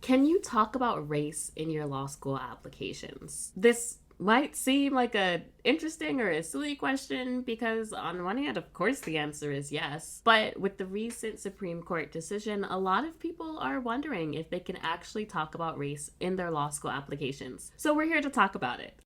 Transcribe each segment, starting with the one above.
Can you talk about race in your law school applications? This might seem like a interesting or a silly question because on one hand, of course, the answer is yes. But with the recent Supreme Court decision, a lot of people are wondering if they can actually talk about race in their law school applications. So we're here to talk about it.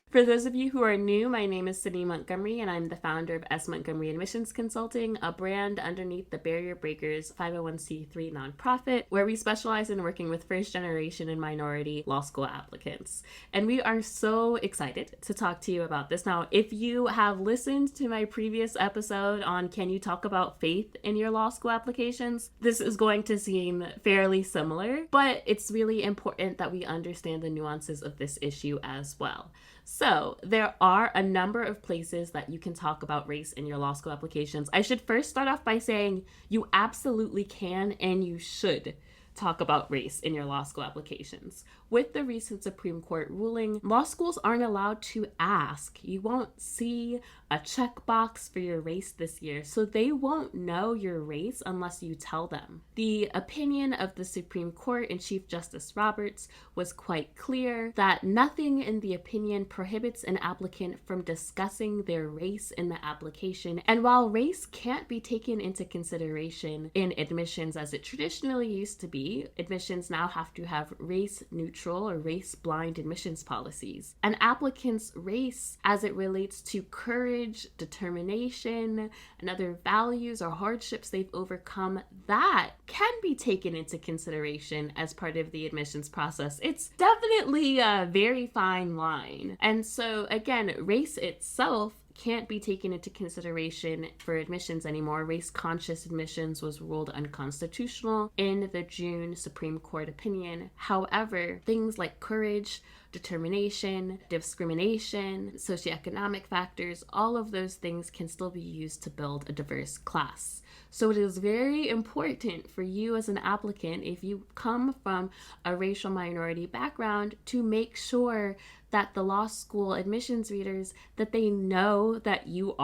For those of you who are new, my name is Sydney Montgomery, and I'm the founder of S. Montgomery Admissions Consulting, a brand underneath the Barrier Breakers 501c3 nonprofit, where we specialize in working with first-generation and minority law school applicants. And we are so excited to talk to you about this. Now, if you have listened to my previous episode on Can You Talk About Faith in Your Law School Applications, this is going to seem fairly similar, but it's really important that we understand the nuances of this issue as well. So there are a number of places that you can talk about race in your law school applications. I should first start off by saying you absolutely can and you should talk about race in your law school applications. With the recent Supreme Court ruling, law schools aren't allowed to ask. You won't see a checkbox for your race this year, so they won't know your race unless you tell them. The opinion of the Supreme Court and Chief Justice Roberts was quite clear that nothing in the opinion prohibits an applicant from discussing their race in the application. And while race can't be taken into consideration in admissions as it traditionally used to be, admissions now have to have race-neutral or race-blind admissions policies. An applicant's race as it relates to courage, determination, and other values or hardships they've overcome, that can be taken into consideration as part of the admissions process. It's definitely a very fine line. And so, again, race itself can't be taken into consideration for admissions anymore. Race-conscious admissions was ruled unconstitutional in the June Supreme Court opinion. However, things like courage, determination, discrimination, socioeconomic factors, all of those things can still be used to build a diverse class. So it is very important for you as an applicant, if you come from a racial minority background, to make sure that the law school admissions readers, that they know that you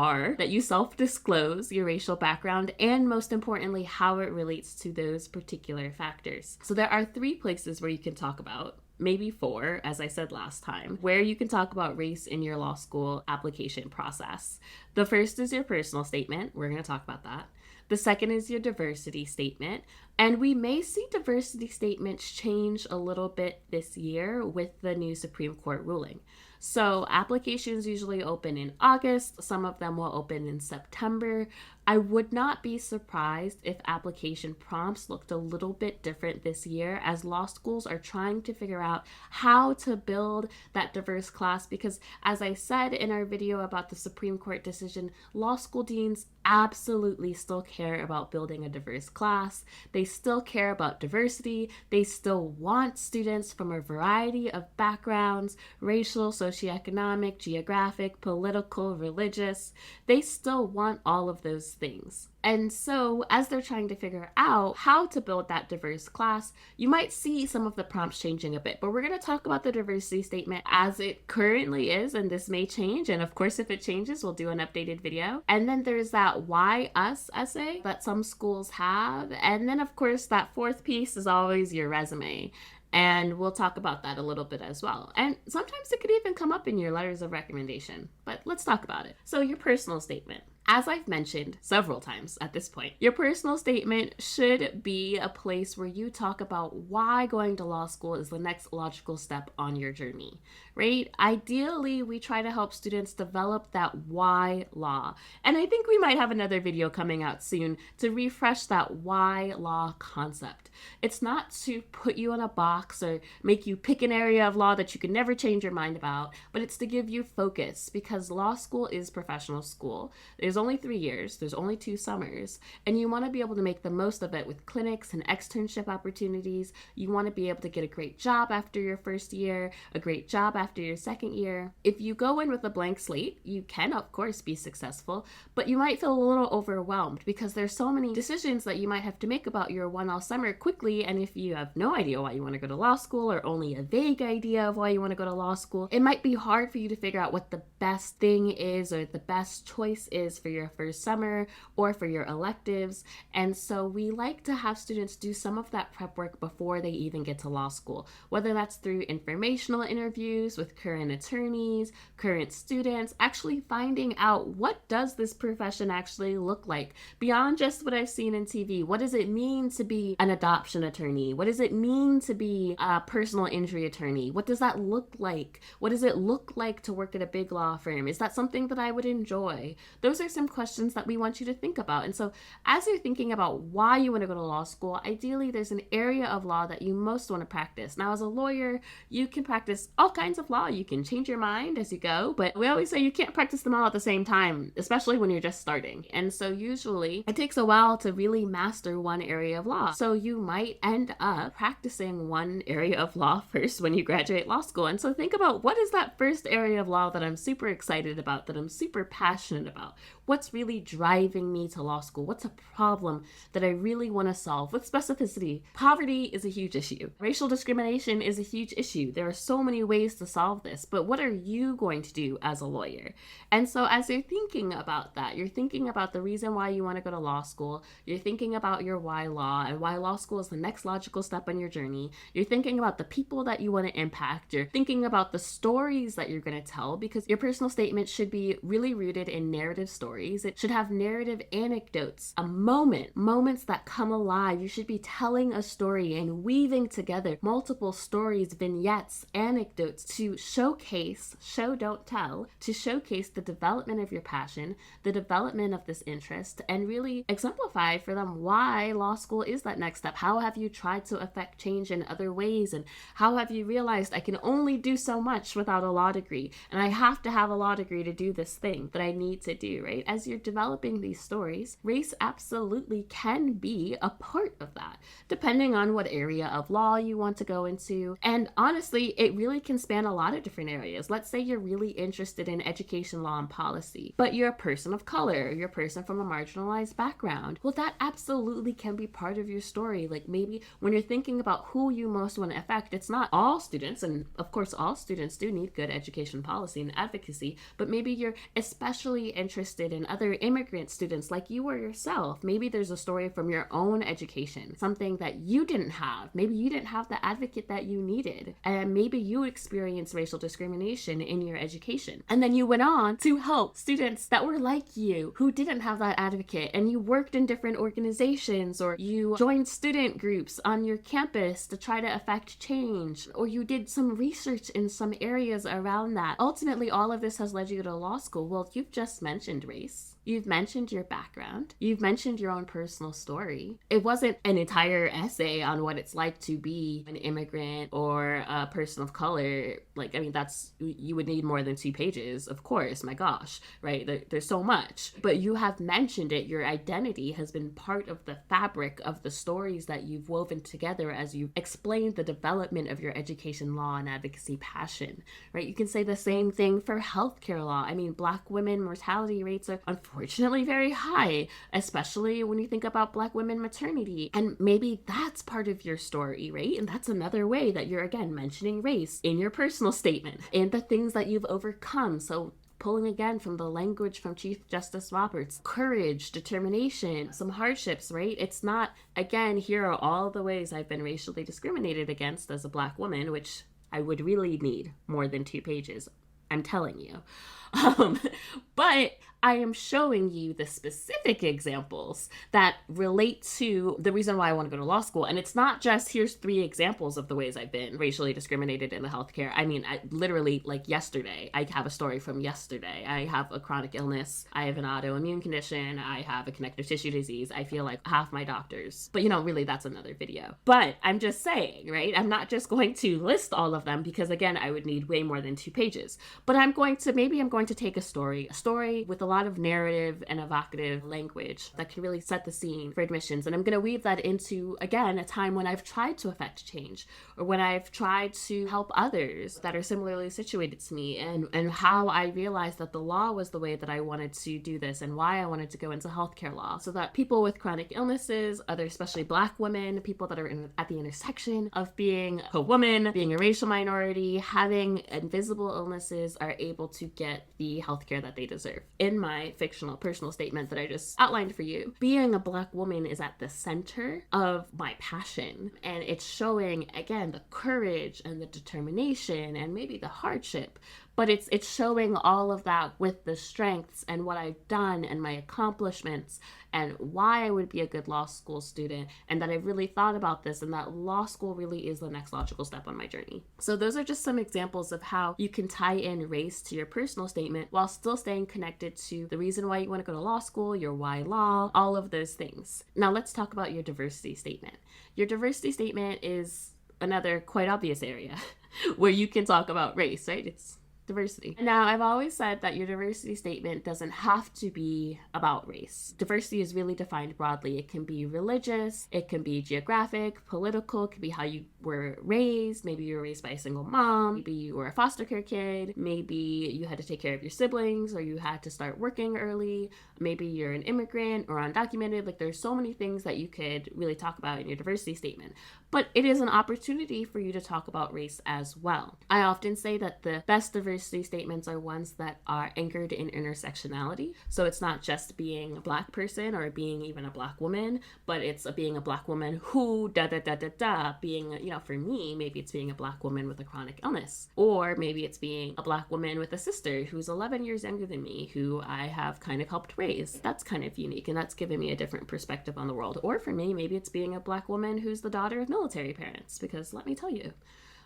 self-disclose your racial background, and most importantly, how it relates to those particular factors. So there are 3 places where you can talk about, maybe 4, as I said last time, where you can talk about race in your law school application process. The first is your personal statement. We're going to talk about that. The second is your diversity statement. And we may see diversity statements change a little bit this year with the new Supreme Court ruling. So applications usually open in August. Some of them will open in September. I would not be surprised if application prompts looked a little bit different this year, as law schools are trying to figure out how to build that diverse class, because as I said in our video about the Supreme Court decision, law school deans absolutely still care about building a diverse class. They still care about diversity. They still want students from a variety of backgrounds, racial, socioeconomic, geographic, political, religious. They still want all of those things. And so as they're trying to figure out how to build that diverse class, you might see some of the prompts changing a bit. But we're going to talk about the diversity statement as it currently is, and this may change. And of course, if it changes, we'll do an updated video. And then there's that Why Us essay that some schools have. And then, of course, that 4th piece is always your resume. And we'll talk about that a little bit as well. And sometimes it could even come up in your letters of recommendation. But let's talk about it. So your personal statement. As I've mentioned several times at this point, your personal statement should be a place where you talk about why going to law school is the next logical step on your journey, right? Ideally, we try to help students develop that why law. And I think we might have another video coming out soon to refresh that why law concept. It's not to put you in a box or make you pick an area of law that you can never change your mind about, but it's to give you focus, because law school is professional school. There's only 3 years, there's only 2 summers, and you want to be able to make the most of it with clinics and externship opportunities. You want to be able to get a great job after your first year, a great job after your second year. If you go in with a blank slate, you can of course be successful, but you might feel a little overwhelmed because there's so many decisions that you might have to make about your 1L summer quickly, and if you have no idea why you want to go to law school, or only a vague idea of why you want to go to law school, it might be hard for you to figure out what the best thing is or the best choice is for for your first summer or for your electives. And so we like to have students do some of that prep work before they even get to law school, whether that's through informational interviews with current attorneys, current students, actually finding out what does this profession actually look like beyond just what I've seen in TV. What does it mean to be an adoption attorney? What does it mean to be a personal injury attorney? What does that look like? What does it look like to work at a big law firm? Is that something that I would enjoy? Those are some questions that we want you to think about. And so as you're thinking about why you want to go to law school, ideally there's an area of law that you most want to practice. Now, as a lawyer, you can practice all kinds of law. You can change your mind as you go, but we always say you can't practice them all at the same time, especially when you're just starting. And so usually it takes a while to really master one area of law. So you might end up practicing one area of law first when you graduate law school. And so think about, what is that first area of law that I'm super excited about, that I'm super passionate about? What's really driving me to law school? What's a problem that I really want to solve with specificity? Poverty is a huge issue. Racial discrimination is a huge issue. There are so many ways to solve this, but what are you going to do as a lawyer? And so as you're thinking about that, you're thinking about the reason why you want to go to law school. You're thinking about your why law and why law school is the next logical step on your journey. You're thinking about the people that you want to impact. You're thinking about the stories that you're going to tell, because your personal statement should be really rooted in narrative stories. It should have narrative anecdotes, moments that come alive. You should be telling a story and weaving together multiple stories, vignettes, anecdotes to showcase, show, don't tell, to showcase the development of your passion, the development of this interest, and really exemplify for them why law school is that next step. How have you tried to affect change in other ways? And how have you realized I can only do so much without a law degree? And I have to have a law degree to do this thing that I need to do, right? As you're developing these stories, race absolutely can be a part of that, depending on what area of law you want to go into. And honestly, it really can span a lot of different areas. Let's say you're really interested in education law and policy, but you're a person of color, you're a person from a marginalized background. Well, that absolutely can be part of your story. Like maybe when you're thinking about who you most want to affect, it's not all students, and of course all students do need good education policy and advocacy, but maybe you're especially interested in other immigrant students like you or yourself. Maybe there's a story from your own education, something that you didn't have. Maybe you didn't have the advocate that you needed, and maybe you experienced racial discrimination in your education. And then you went on to help students that were like you, who didn't have that advocate, and you worked in different organizations, or you joined student groups on your campus to try to affect change, or you did some research in some areas around that. Ultimately, all of this has led you to law school. Well, you've just mentioned race. You've mentioned your background. You've mentioned your own personal story. It wasn't an entire essay on what it's like to be an immigrant or a person of color. Like, I mean, you would need more than 2 pages, of course, my gosh, right? There's so much. But you have mentioned it. Your identity has been part of the fabric of the stories that you've woven together as you've explained the development of your education law and advocacy passion, right? You can say the same thing for healthcare law. I mean, Black women mortality rates are unfortunately very high, especially when you think about Black women maternity. And maybe that's part of your story, right? And that's another way that you're, again, mentioning race in your personal statement and the things that you've overcome. So pulling again from the language from Chief Justice Roberts, courage, determination, some hardships, right? It's not, again, here are all the ways I've been racially discriminated against as a Black woman, which I would really need more than 2 pages. I'm telling you. But I am showing you the specific examples that relate to the reason why I want to go to law school. And it's not just, here's 3 examples of the ways I've been racially discriminated in the healthcare. I mean, literally, like yesterday, I have a story from yesterday. I have a chronic illness. I have an autoimmune condition. I have a connective tissue disease. I feel like half my doctors. But, really, that's another video. But I'm just saying, right? I'm not just going to list all of them because, again, I would need way more than 2 pages. But I'm going to take a story with a lot of narrative and evocative language that can really set the scene for admissions. And I'm going to weave that into, again, a time when I've tried to affect change, or when I've tried to help others that are similarly situated to me, and how I realized that the law was the way that I wanted to do this, and why I wanted to go into healthcare law, so that people with chronic illnesses, especially Black women, people that are at the intersection of being a woman, being a racial minority, having invisible illnesses, are able to get the healthcare that they deserve. In in my fictional personal statement that I just outlined for you, being a Black woman is at the center of my passion. And it's showing, again, the courage and the determination and maybe the hardship, but it's showing all of that with the strengths and what I've done and my accomplishments and why I would be a good law school student, and that I've really thought about this, and that law school really is the next logical step on my journey. So those are just some examples of how you can tie in race to your personal statement while still staying connected to the reason why you want to go to law school, your why law, all of those things. Now let's talk about your diversity statement. Your diversity statement is another quite obvious area where you can talk about race, right? It's diversity. Now, I've always said that your diversity statement doesn't have to be about race. Diversity is really defined broadly. It can be religious, it can be geographic, political, it can be how you were raised. Maybe you were raised by a single mom, maybe you were a foster care kid, maybe you had to take care of your siblings, or you had to start working early, maybe you're an immigrant or undocumented. Like, there's so many things that you could really talk about in your diversity statement. But it is an opportunity for you to talk about race as well. I often say that the best diversity statements are ones that are anchored in intersectionality. So it's not just being a Black person or being even a Black woman, but it's being a Black woman who being, for me, maybe it's being a Black woman with a chronic illness, or maybe it's being a Black woman with a sister who's 11 years younger than me, who I have kind of helped raise. That's kind of unique, and that's given me a different perspective on the world. Or for me, maybe it's being a Black woman who's the daughter of military parents, because let me tell you,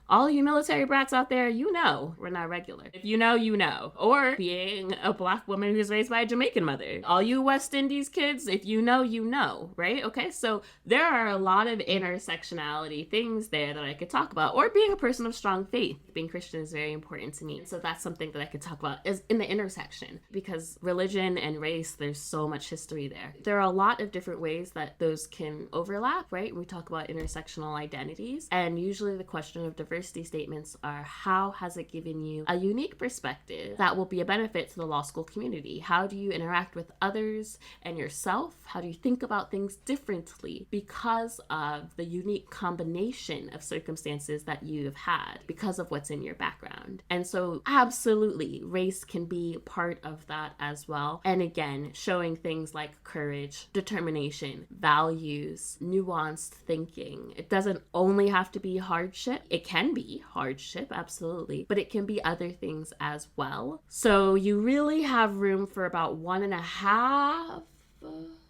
all you military brats out there, we're not regular. If you know, you know. Or being a Black woman who's raised by a Jamaican mother. All you West Indies kids, if you know, right? Okay, so there are a lot of intersectionality things there that I could talk about. Or being a person of strong faith. Being Christian is very important to me. So that's something that I could talk about is in the intersection, because religion and race, there's so much history there. There are a lot of different ways that those can overlap, right? We talk about intersectional identities, and usually the question of diversity statements are, how has it given you a unique perspective that will be a benefit to the law school community? How do you interact with others and yourself? How do you think about things differently because of the unique combination of circumstances that you have had, because of what's in your background? And so absolutely, race can be part of that as well. And again, showing things like courage, determination, values, nuanced thinking. It doesn't only have to be hardship. It can be hardship, absolutely, but it can be other things as well. So you really have room for about 1.5,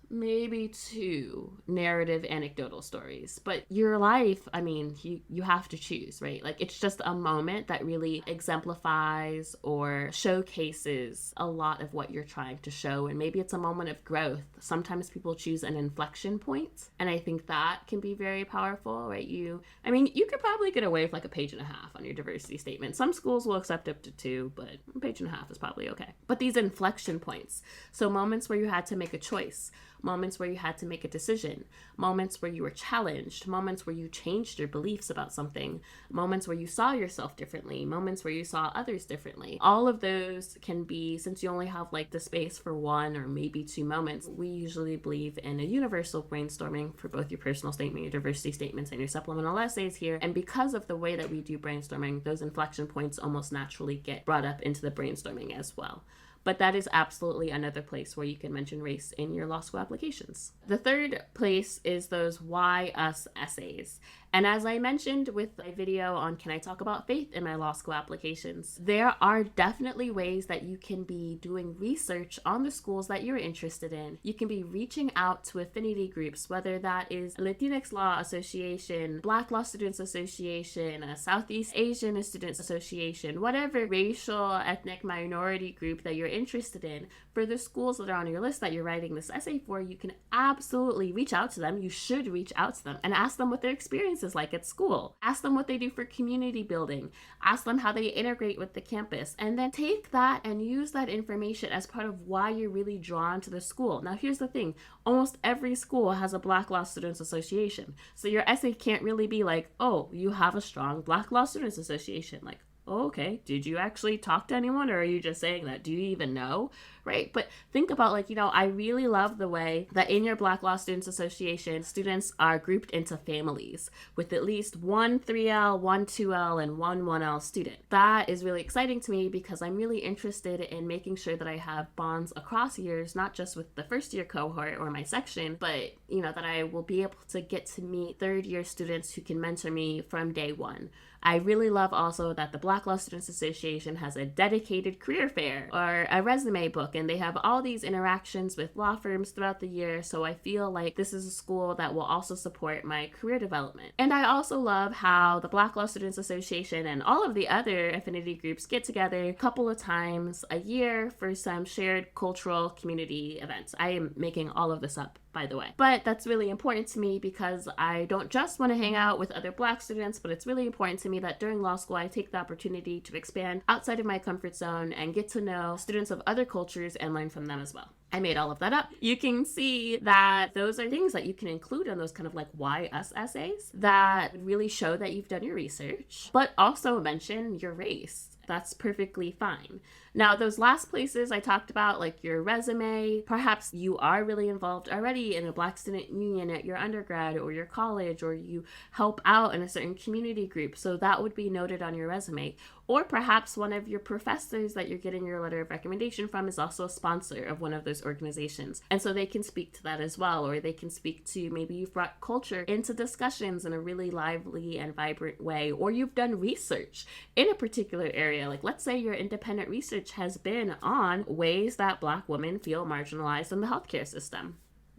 maybe 2 narrative anecdotal stories. But your life, you have to choose, right? Like, it's just a moment that really exemplifies or showcases a lot of what you're trying to show. And maybe it's a moment of growth. Sometimes people choose an inflection point, and I think that can be very powerful, right? You could probably get away with like 1.5 pages on your diversity statement. Some schools will accept up to 2, but 1.5 pages is probably okay. But these inflection points, so moments where you had to make a choice, moments where you had to make a decision, moments where you were challenged, moments where you changed your beliefs about something, moments where you saw yourself differently, moments where you saw others differently. All of those can be, since you only have like the space for 1 or maybe 2 moments, we usually believe in a universal brainstorming for both your personal statement, your diversity statements, and your supplemental essays here. And because of the way that we do brainstorming, those inflection points almost naturally get brought up into the brainstorming as well. But that is absolutely another place where you can mention race in your law school applications. The third place is those why us essays. And as I mentioned with a video on Can I Talk About Faith in my law school applications, there are definitely ways that you can be doing research on the schools that you're interested in. You can be reaching out to affinity groups, whether that is Latinx Law Association, Black Law Students Association, a Southeast Asian Students Association, whatever racial, ethnic minority group that you're interested in. For the schools that are on your list that you're writing this essay for, you can absolutely reach out to them. You should reach out to them and ask them what their experience is like at school. Ask them what they do for community building. Ask them how they integrate with the campus. And then take that and use that information as part of why you're really drawn to the school. Now, here's the thing. Almost every school has a Black Law Students Association. So your essay can't really be like, oh, you have a strong Black Law Students Association. Like, oh, okay, did you actually talk to anyone, or are you just saying that? Do you even know, right? But think about like, I really love the way that in your Black Law Students Association, students are grouped into families with at least one 3L, one 2L, and one 1L student. That is really exciting to me because I'm really interested in making sure that I have bonds across years, not just with the first year cohort or my section, but that I will be able to get to meet third year students who can mentor me from day one. I really love also that the Black Law Students Association has a dedicated career fair or a resume book, and they have all these interactions with law firms throughout the year. So I feel like this is a school that will also support my career development. And I also love how the Black Law Students Association and all of the other affinity groups get together a couple of times a year for some shared cultural community events. I am making all of this up, by the way. But that's really important to me because I don't just want to hang out with other Black students, but it's really important to me that during law school, I take the opportunity to expand outside of my comfort zone and get to know students of other cultures and learn from them as well. I made all of that up. You can see that those are things that you can include in those kind of like why us essays that really show that you've done your research, but also mention your race. That's perfectly fine. Now, those last places I talked about, like your resume, perhaps you are really involved already in a Black student union at your undergrad or your college, or you help out in a certain community group. So that would be noted on your resume. Or perhaps one of your professors that you're getting your letter of recommendation from is also a sponsor of one of those organizations. And so they can speak to that as well, or they can speak to maybe you've brought culture into discussions in a really lively and vibrant way, or you've done research in a particular area. Like let's say your independent research has been on ways that Black women feel marginalized in the healthcare system.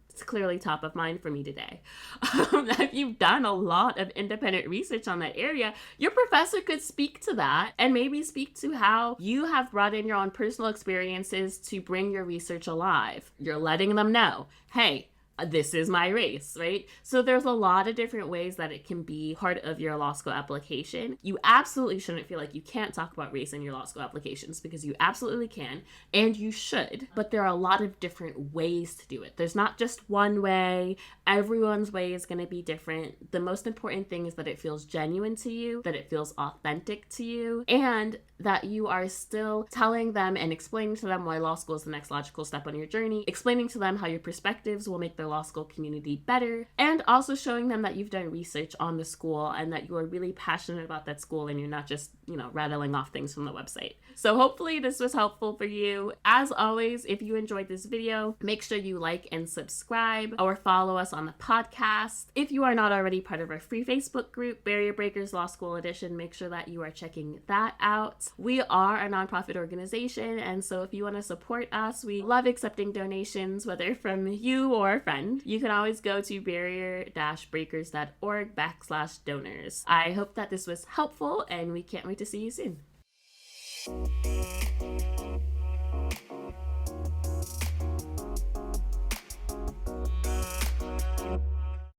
It's clearly top of mind for me today. If you've done a lot of independent research on that area, your professor could speak to that and maybe speak to how you have brought in your own personal experiences to bring your research alive. You're letting them know, hey, this is my race, right? So there's a lot of different ways that it can be part of your law school application. You absolutely shouldn't feel like you can't talk about race in your law school applications, because you absolutely can, and you should, but there are a lot of different ways to do it. There's not just one way. Everyone's way is going to be different. The most important thing is that it feels genuine to you, that it feels authentic to you, and that you are still telling them and explaining to them why law school is the next logical step on your journey, explaining to them how your perspectives will make their law school community better, and also showing them that you've done research on the school and that you are really passionate about that school and you're not just, rattling off things from the website. So hopefully this was helpful for you. As always, if you enjoyed this video, make sure you like and subscribe or follow us on the podcast. If you are not already part of our free Facebook group, Barrier Breakers Law School Edition, make sure that you are checking that out. We are a nonprofit organization, and so if you want to support us, we love accepting donations, whether from you or a friend. You can always go to barrier-breakers.org/donors. I hope that this was helpful, and we can't wait to see you soon.